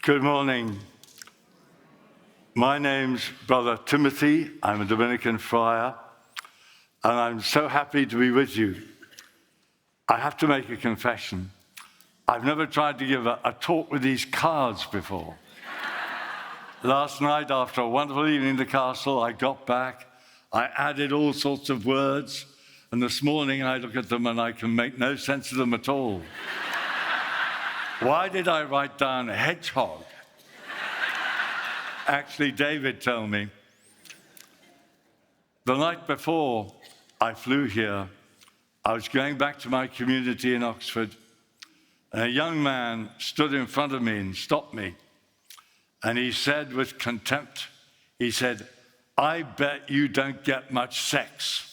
Good morning. My name's Brother Timothy. I'm a Dominican friar, and I'm so happy to be with you. I have to make a confession. I've never tried to give a talk with these cards before. Last night, after a wonderful evening in the castle, I got back, I added all sorts of words, and this morning I look at them and I can make no sense of them at all. Why did I write down hedgehog? Actually, David told me. The night before I flew here, I was going back to my community in Oxford, and a young man stood in front of me and stopped me. And he said with contempt, he said, "I bet you don't get much sex."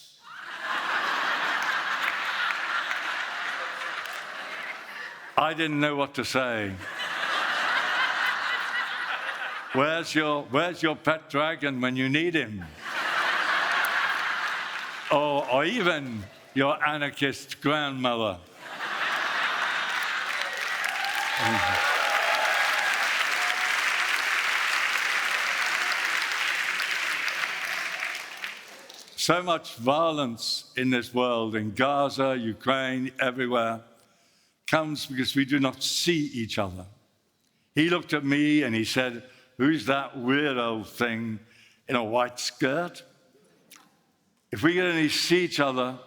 I didn't know what to say. Where's your pet dragon when you need him? Or even your anarchist grandmother. So much violence in this world, in Gaza, Ukraine, everywhere, comes because we do not see each other. He looked at me and he said, "Who's that weirdo thing in a white skirt?" If we could only see each other,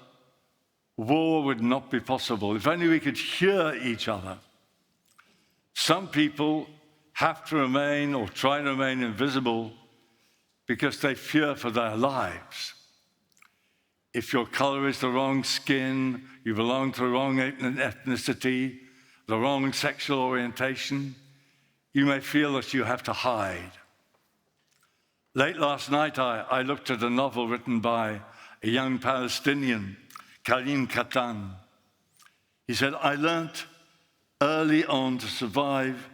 war would not be possible. If only we could hear each other. Some people have to remain or try to remain invisible because they fear for their lives. If your color is the wrong skin, you belong to the wrong ethnicity, the wrong sexual orientation, you may feel that you have to hide. Late last night, I looked at a novel written by a young Palestinian, Karim Katan. He said, "I learned early on to survive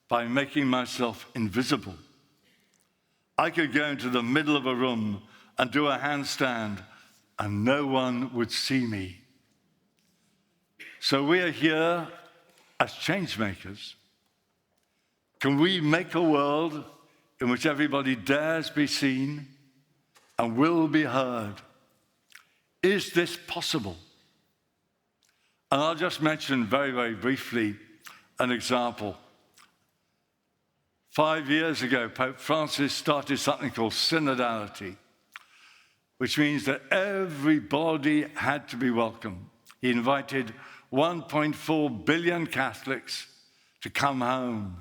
by making myself invisible. I could go into the middle of a room and do a handstand, and no one would see me." So we are here as change makers. Can we make a world in which everybody dares be seen and will be heard? Is this possible? And I'll just mention very, very briefly an example. 5 years ago, Pope Francis started something called Synodality, which means that everybody had to be welcome. He invited 1.4 billion Catholics to come home.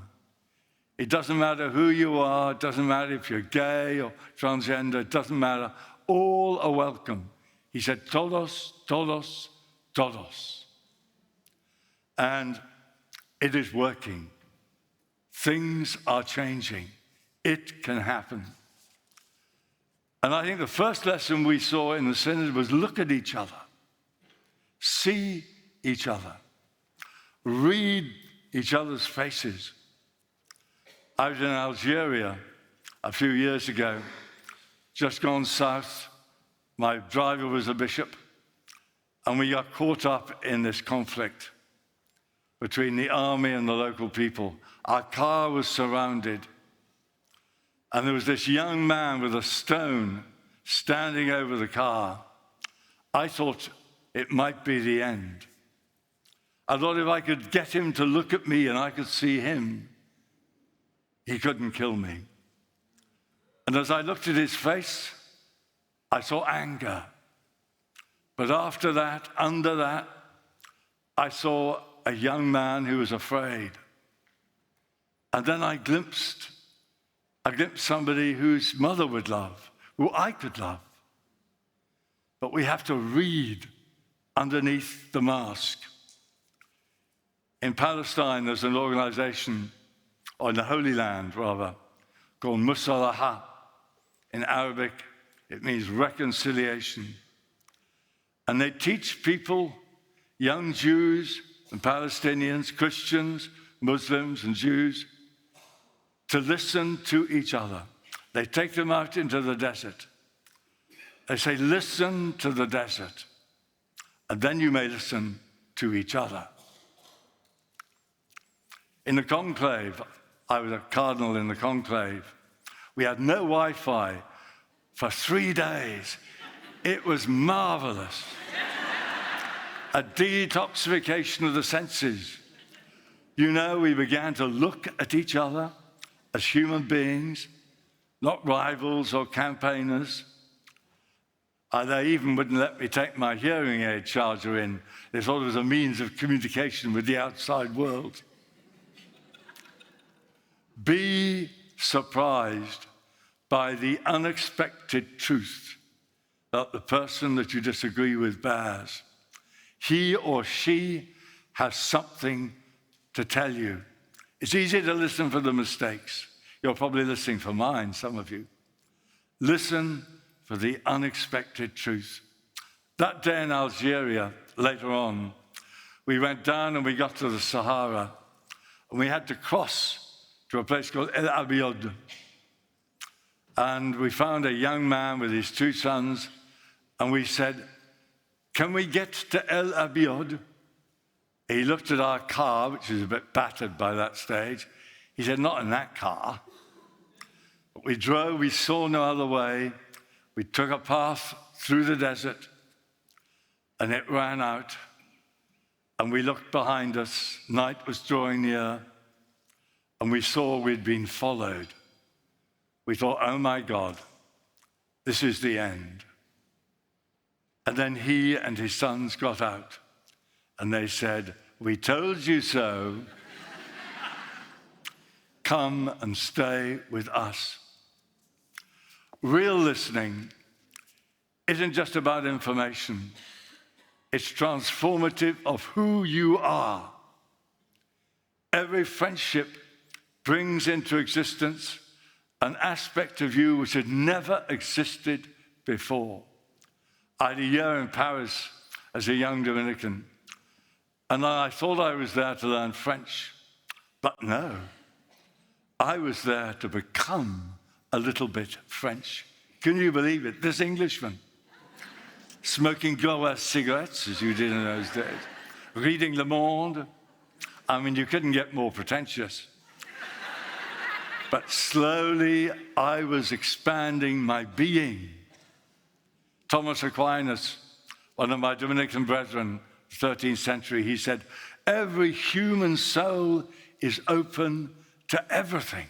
It doesn't matter who you are, it doesn't matter if you're gay or transgender, it doesn't matter. All are welcome. He said, "Todos, todos, todos." And it is working. Things are changing. It can happen. And I think the first lesson we saw in the Synod was look at each other, see each other, read each other's faces. I was in Algeria a few years ago, just gone south. My driver was a bishop, and we got caught up in this conflict between the army and the local people. Our car was surrounded, and there was this young man with a stone standing over the car. I thought it might be the end. I thought if I could get him to look at me and I could see him, he couldn't kill me. And as I looked at his face, I saw anger. But after that, under that, I saw a young man who was afraid. And then I glimpsed somebody whose mother would love, who I could love. But we have to read underneath the mask. In Palestine, there's an organization, or in the Holy Land, rather, called Musalaha. In Arabic, it means reconciliation. And they teach people, young Jews and Palestinians, Christians, Muslims and Jews, to listen to each other. They take them out into the desert. They say, "Listen to the desert, and then you may listen to each other." In the conclave, I was a cardinal in the conclave. We had no Wi-Fi for 3 days. It was marvelous. A detoxification of the senses. You know, we began to look at each other as human beings, not rivals or campaigners. They even wouldn't let me take my hearing aid charger in. They thought it was a means of communication with the outside world. Be surprised by the unexpected truth that the person that you disagree with bears. He or she has something to tell you. It's easy to listen for the mistakes. You're probably listening for mine, some of you. Listen for the unexpected truth. That day in Algeria, later on, we went down and we got to the Sahara, and we had to cross to a place called El Abiod. And we found a young man with his 2 sons, and we said, "Can we get to El Abiod?" He looked at our car, which was a bit battered by that stage. He said, "Not in that car." But we drove, we saw no other way. We took a path through the desert, and it ran out. And we looked behind us. Night was drawing near, and we saw we'd been followed. We thought, oh my God, this is the end. And then he and his sons got out, and they said, "We told you so. Come and stay with us." Real listening isn't just about information. It's transformative of who you are. Every friendship brings into existence an aspect of you which had never existed before. I had a year in Paris as a young Dominican, and I thought I was there to learn French. But no, I was there to become a little bit French. Can you believe it? This Englishman, smoking Gauloise cigarettes, as you did in those days, reading Le Monde. I mean, you couldn't get more pretentious. But slowly, I was expanding my being. Thomas Aquinas, one of my Dominican brethren, 13th century, he said, every human soul is open to everything.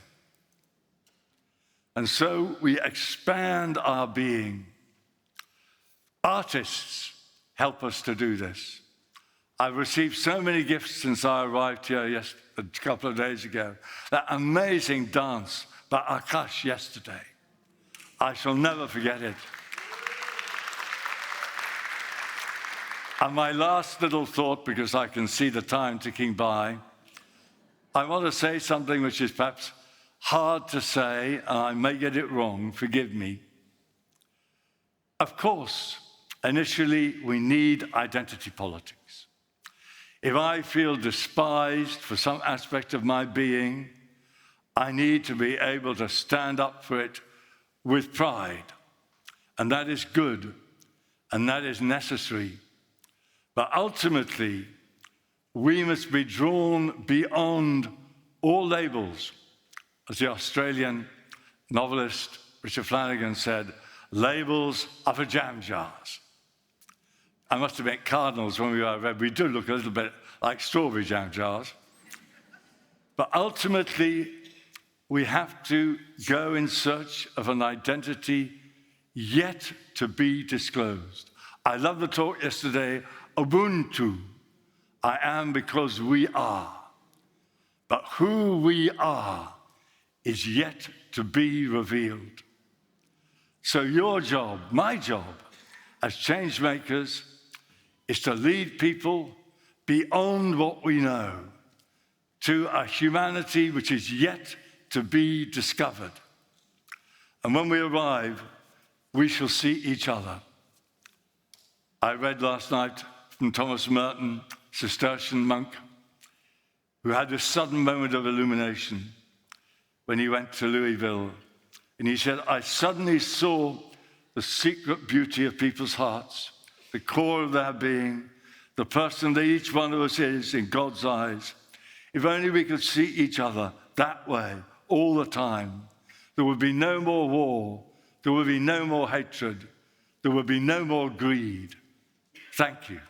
And so we expand our being. Artists help us to do this. I've received so many gifts since I arrived here a couple of days ago. That amazing dance by Akash yesterday. I shall never forget it. And my last little thought, because I can see the time ticking by, I want to say something which is perhaps hard to say, and I may get it wrong, forgive me. Of course, initially, we need identity politics. If I feel despised for some aspect of my being, I need to be able to stand up for it with pride. And that is good, and that is necessary. But ultimately, we must be drawn beyond all labels. As the Australian novelist Richard Flanagan said, labels are for jam jars. I must admit, cardinals, when we were red, we do look a little bit like strawberry jam jars. But ultimately, we have to go in search of an identity yet to be disclosed. I love the talk yesterday, Ubuntu. I am because we are. But who we are is yet to be revealed. So your job, my job, as change makers, is to lead people beyond what we know to a humanity which is yet to be discovered. And when we arrive, we shall see each other. I read last night from Thomas Merton, Cistercian monk, who had a sudden moment of illumination when he went to Louisville. And he said, I suddenly saw the secret beauty of people's hearts, the core of their being, the person that each one of us is in God's eyes. If only we could see each other that way all the time. There would be no more war. There would be no more hatred. There would be no more greed. Thank you.